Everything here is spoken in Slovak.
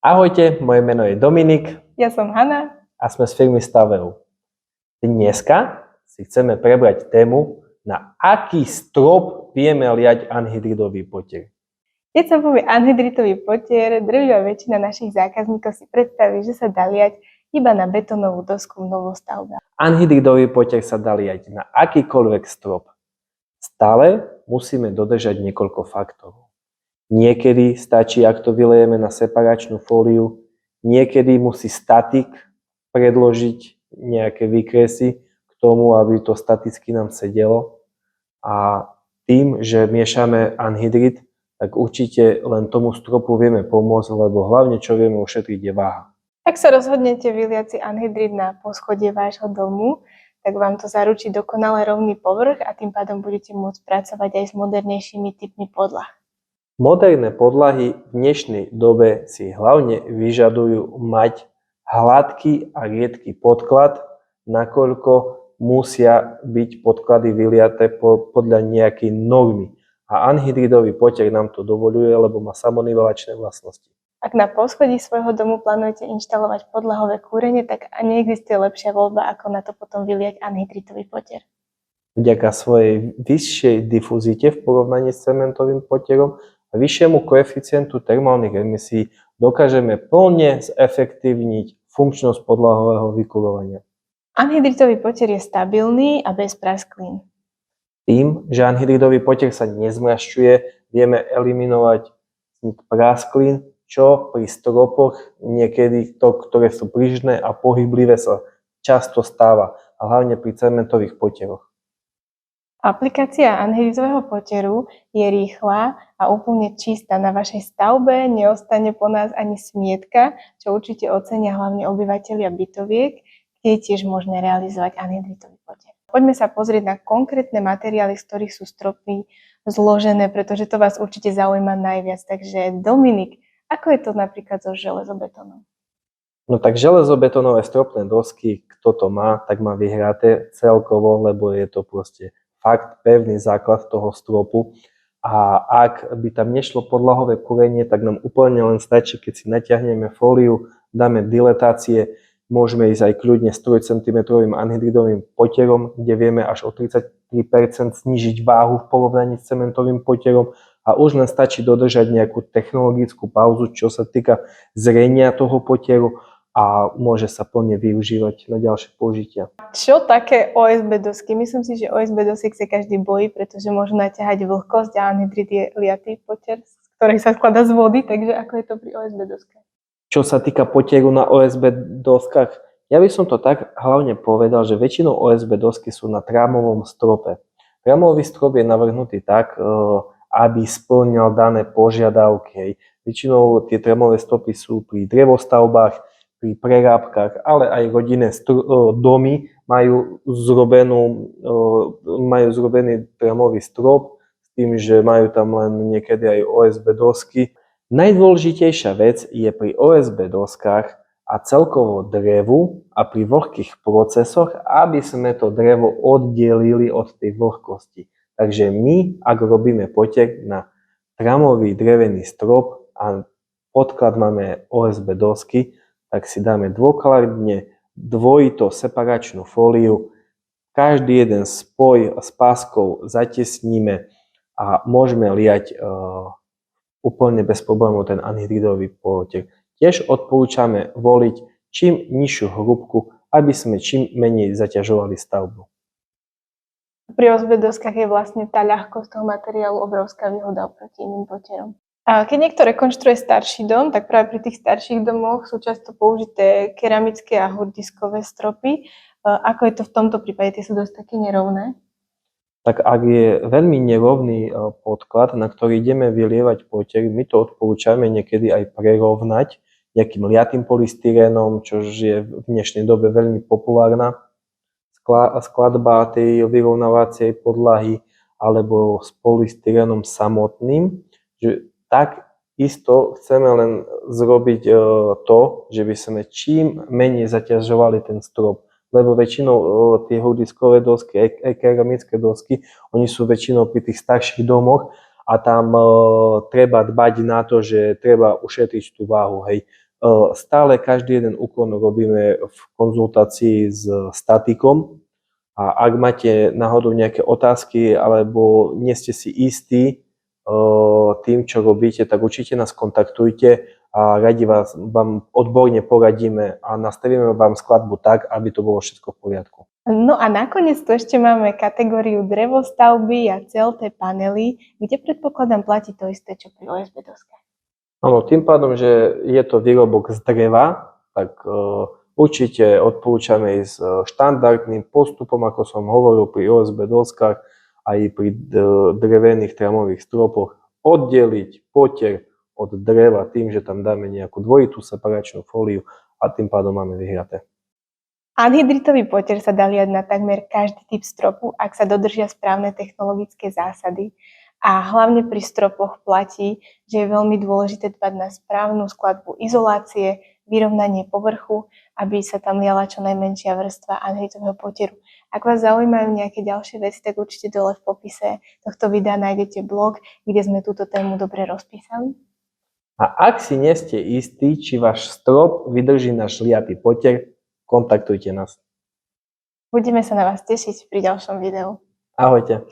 Ahojte, moje meno je Dominik Ja som Hana. a sme z firmy Staveu. Dneska si chceme prebrať tému, na aký strop vieme liať anhydridový potier. Keď sa povie anhydritový potier, drvivá väčšina našich zákazníkov si predstaví, že sa dá liať iba na betónovú dosku v novostavbe. Anhydridový potier sa dá liať na akýkoľvek strop. Stále musíme dodržať niekoľko faktorov. Niekedy stačí, ak to vylejeme na separačnú fóliu, niekedy musí statik predložiť nejaké výkresy k tomu, aby to staticky nám sedelo. A tým, že miešame anhydrid, tak určite len tomu stropu vieme pomôcť, lebo hlavne čo vieme ušetriť je váha. Ak sa rozhodnete vyliať si anhydrid na poschodie vášho domu, tak vám to zaručí dokonale rovný povrch a tým pádom budete môcť pracovať aj s modernejšími typmi podlah. Moderné podlahy v dnešnej dobe si hlavne vyžadujú mať hladký a riedky podklad, nakoľko musia byť podklady vyliaté podľa nejakej normy. A anhydridový potier nám to dovoľuje, lebo má samonivelačné vlastnosti. Ak na poschodí svojho domu plánujete inštalovať podlahové kúrenie, tak neexistuje lepšia voľba, ako na to potom vyliať anhydridový potier. Vďaka svojej vyššej difuzite v porovnaní s cementovým potierom a vyššiemu koeficientu termálnych emisí dokážeme plne zefektívniť funkčnosť podlahového vykurovania. Anhydridový potier je stabilný a bez prasklín. Tým, že anhydridový potier sa nezmrašťuje, vieme eliminovať vznik prasklín, čo pri stropoch niekedy ktoré sú pružné a pohyblivé, sa často stáva, a hlavne pri cementových potieroch. Aplikácia anhydridového potieru je rýchla a úplne čistá. Na vašej stavbe neostane po nás ani smietka, čo určite ocenia hlavne obyvatelia bytoviek, kde je tiež možné realizovať anhydridový potier. Poďme sa pozrieť na konkrétne materiály, z ktorých sú stropy zložené, pretože to vás určite zaujíma najviac. Takže Dominik, ako je to napríklad so železobetónom? No tak železobetónové stropné dosky, kto to má, tak má vyhraté celkovo, lebo je to proste fakt pevný základ toho stropu. A ak by tam nešlo podlahové kúrenie, tak nám úplne len stačí, keď si natiahneme fóliu, dáme diletácie, môžeme ísť aj kľudne s 3 cm anhydridovým potierom, kde vieme až o 33% znížiť váhu v porovnaní s cementovým potierom, a už len stačí dodržať nejakú technologickú pauzu, čo sa týka zrenia toho potieru, a môže sa plne využívať na ďalšie použitia. Čo také OSB dosky? Myslím si, že OSB dosiek sa každý bojí, pretože môžu naťahať vlhkosť a anhydrid je liatý potier, z ktorej sa skladá z vody, takže ako je to pri OSB doskách? Čo sa týka potieru na OSB doskách, ja by som to tak hlavne povedal, že väčšinou OSB dosky sú na trámovom strope. Trámový strop je navrhnutý tak, aby spĺňal dané požiadavky. Väčšinou tie trámové stropy sú pri drevostavbách, pri prerábkach, ale aj rodinné domy majú zrobený trámový strop s tým, že majú tam len niekedy aj OSB dosky. Najdôležitejšia vec je pri OSB doskách a celkovo drevu a pri vlhkých procesoch, aby sme to drevo oddelili od tej vlhkosti. Takže my, ak robíme potier na trámový drevený strop a podklad máme OSB dosky, tak si dáme dôkladne dvojito separačnú fóliu, každý jeden spoj s páskou zatesníme a môžeme liať úplne bez problémov ten anhydridový potier. Tiež odporúčame voliť čím nižšiu hrúbku, aby sme čím menej zaťažovali stavbu. Pri OSB doskách je vlastne tá ľahkosť toho materiálu obrovská výhoda oproti iným potierom. A keď niekto rekonštruuje starší dom, tak práve pri tých starších domoch sú často použité keramické a hurdiskové stropy. Ako je to v tomto prípade? Tie sú dosť také nerovné? Tak ak je veľmi nerovný podklad, na ktorý ideme vylievať potier, my to odporúčame niekedy aj prerovnať nejakým liatým polystyrénom, čo je v dnešnej dobe veľmi populárna skladba tej vyrovnávacej podlahy, alebo s polystyrénom samotným. Tak isto chceme len zrobiť to, že by sme čím menej zaťažovali ten strop. Lebo väčšinou tie hurdiskové dosky, aj keramické dosky, oni sú väčšinou pri tých starších domoch a tam treba dbať na to, že treba ušetriť tú váhu. Hej. Stále každý jeden úkon robíme v konzultácii s statikom a ak máte náhodou nejaké otázky alebo nie ste si istí tým, čo robíte, tak určite nás kontaktujte a radi vám odborne poradíme a nastavíme vám skladbu tak, aby to bolo všetko v poriadku. No a nakoniec tu ešte máme kategóriu drevostavby a celté panely, kde predpokladám platí to isté, čo pri OSB doskách. Áno, tým pádom, že je to výrobok z dreva, tak určite odporúčame ísť štandardným postupom, ako som hovoril pri OSB doskách aj pri drevených tramových stropoch, oddeliť poter od dreva tým, že tam dáme nejakú dvojitú separačnú fóliu a tým pádom máme vyhraté. Anhydritový poter sa dá liať na takmer každý typ stropu, ak sa dodržia správne technologické zásady. A hlavne pri stropoch platí, že je veľmi dôležité dbať na správnu skladbu izolácie, vyrovnanie povrchu, aby sa tam liala čo najmenšia vrstva anhydritového poteru. Ak vás zaujímajú nejaké ďalšie veci, tak určite dole v popise tohto videa nájdete blog, kde sme túto tému dobre rozpísali. A ak si nie ste istí, či váš strop vydrží náš liatý poter, kontaktujte nás. Budeme sa na vás tešiť pri ďalšom videu. Ahojte.